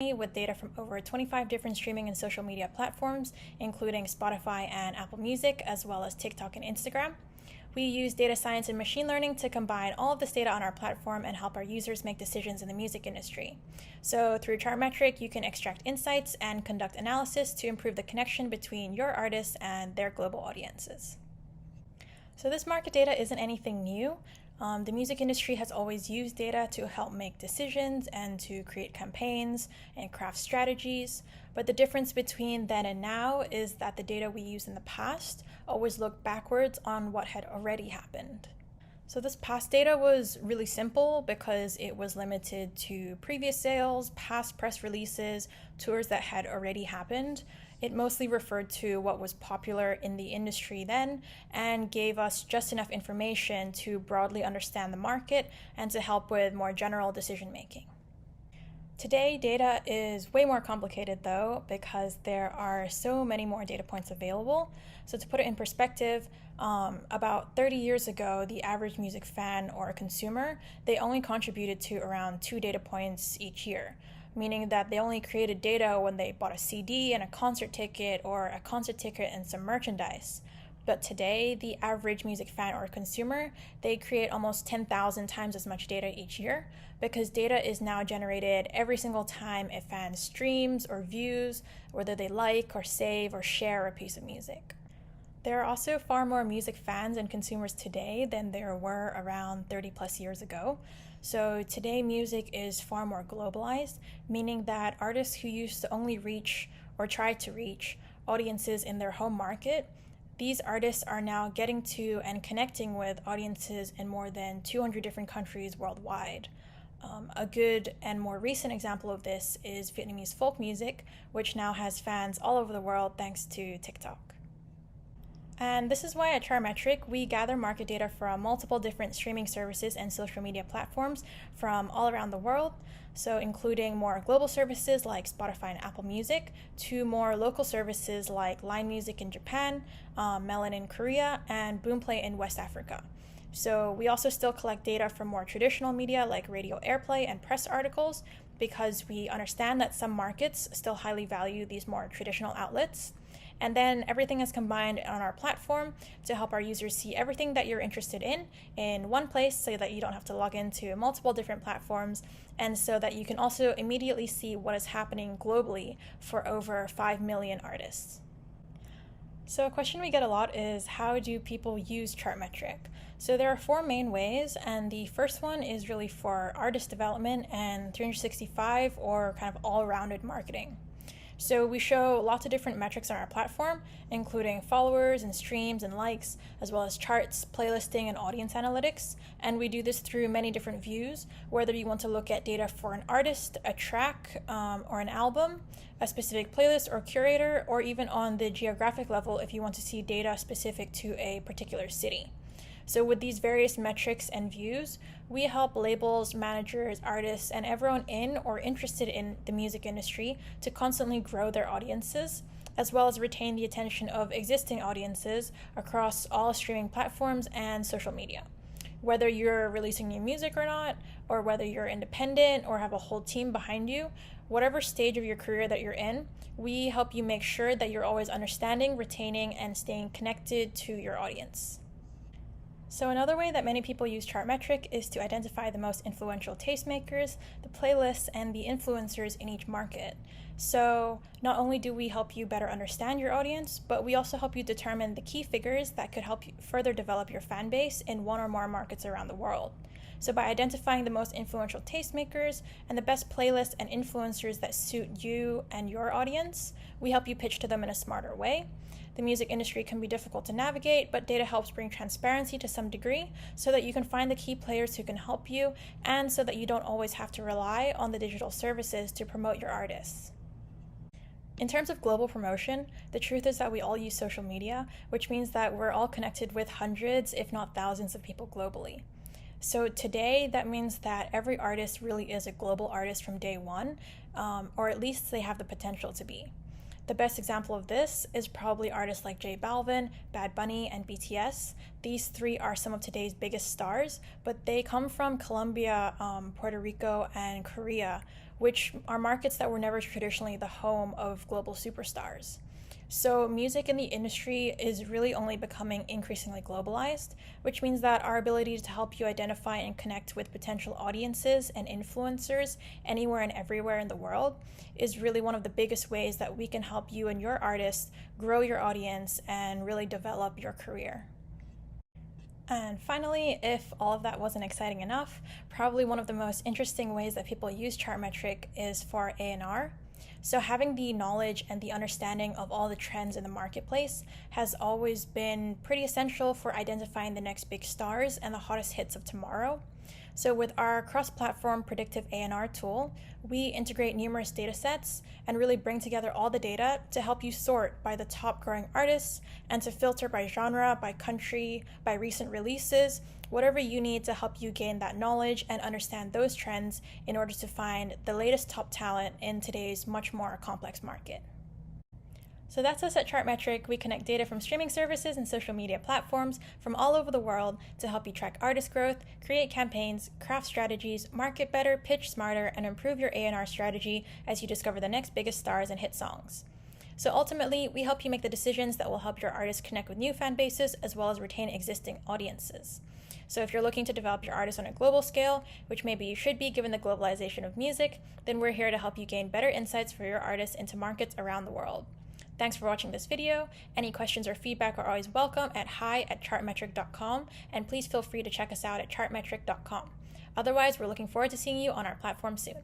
with data from over 25 different streaming and social media platforms, including Spotify and Apple Music, as well as TikTok and Instagram. We use data science and machine learning to combine all of this data on our platform and help our users make decisions in the music industry. So through Chartmetric, you can extract insights and conduct analysis to improve the connection between your artists and their global audiences. So this market data isn't anything new. The music industry has always used data to help make decisions and to create campaigns and craft strategies. But the difference between then and now is that the data we used in the past always looked backwards on what had already happened. So this past data was really simple because it was limited to previous sales, past press releases, tours that had already happened. It mostly referred to what was popular in the industry then and gave us just enough information to broadly understand the market and to help with more general decision making. Today, data is way more complicated though because there are so many more data points available. So to put it in perspective, about 30 years ago, the average music fan or consumer, they only contributed to around 2 data points each year, meaning that they only created data when they bought a CD and a concert ticket or a concert ticket and some merchandise. But today, the average music fan or consumer, they create almost 10,000 times as much data each year because data is now generated every single time a fan streams or views, whether they like or save or share a piece of music. There are also far more music fans and consumers today than there were around 30 plus years ago. So today music is far more globalized, meaning that artists who used to only reach or try to reach audiences in their home market, these artists are now getting to and connecting with audiences in more than 200 different countries worldwide. A good and more recent example of this is Vietnamese folk music, which now has fans all over the world thanks to TikTok. And this is why at Chartmetric, we gather market data from multiple different streaming services and social media platforms from all around the world, so including more global services like Spotify and Apple Music, to more local services like Line Music in Japan, Melon in Korea, and Boomplay in West Africa. So we also still collect data from more traditional media like radio airplay and press articles because we understand that some markets still highly value these more traditional outlets. And then everything is combined on our platform to help our users see everything that you're interested in one place so that you don't have to log into multiple different platforms, and so that you can also immediately see what is happening globally for over 5 million artists. So a question we get a lot is, how do people use Chartmetric? So there are 4 main ways, and the first one is really for artist development and 365 or kind of all-rounded marketing. So we show lots of different metrics on our platform, including followers and streams and likes, as well as charts, playlisting, and audience analytics. And we do this through many different views, whether you want to look at data for an artist, a track, or an album, a specific playlist or curator, or even on the geographic level if you want to see data specific to a particular city. So with these various metrics and views, we help labels, managers, artists, and everyone in or interested in the music industry to constantly grow their audiences, as well as retain the attention of existing audiences across all streaming platforms and social media. Whether you're releasing new music or not, or whether you're independent or have a whole team behind you, whatever stage of your career that you're in, we help you make sure that you're always understanding, retaining, and staying connected to your audience. So another way that many people use Chartmetric is to identify the most influential tastemakers, the playlists, and the influencers in each market. So not only do we help you better understand your audience, but we also help you determine the key figures that could help you further develop your fan base in one or more markets around the world. So by identifying the most influential tastemakers and the best playlists and influencers that suit you and your audience, we help you pitch to them in a smarter way. The music industry can be difficult to navigate, but data helps bring transparency to some degree so that you can find the key players who can help you, and so that you don't always have to rely on the digital services to promote your artists. In terms of global promotion, the truth is that we all use social media, which means that we're all connected with hundreds, if not thousands of people globally. So today, that means that every artist really is a global artist from day one, or at least they have the potential to be. The best example of this is probably artists like J Balvin, Bad Bunny, and BTS. These 3 are some of today's biggest stars, but they come from Colombia, Puerto Rico, and Korea, which are markets that were never traditionally the home of global superstars. So music in the industry is really only becoming increasingly globalized, which means that our ability to help you identify and connect with potential audiences and influencers anywhere and everywhere in the world is really one of the biggest ways that we can help you and your artist grow your audience and really develop your career. And finally, if all of that wasn't exciting enough, probably one of the most interesting ways that people use Chartmetric is for A&R. So having the knowledge and the understanding of all the trends in the marketplace has always been pretty essential for identifying the next big stars and the hottest hits of tomorrow. So with our cross-platform predictive A&R tool, we integrate numerous data sets and really bring together all the data to help you sort by the top growing artists and to filter by genre, by country, by recent releases, whatever you need to help you gain that knowledge and understand those trends in order to find the latest top talent in today's much more complex market. So that's us at Chartmetric. We connect data from streaming services and social media platforms from all over the world to help you track artist growth, create campaigns, craft strategies, market better, pitch smarter, and improve your A&R strategy as you discover the next biggest stars and hit songs. So ultimately, we help you make the decisions that will help your artists connect with new fan bases as well as retain existing audiences. So if you're looking to develop your artist on a global scale, which maybe you should be given the globalization of music, then we're here to help you gain better insights for your artists into markets around the world. Thanks for watching this video. Any questions or feedback are always welcome at hi@chartmetric.com, and please feel free to check us out at chartmetric.com. Otherwise, we're looking forward to seeing you on our platform soon.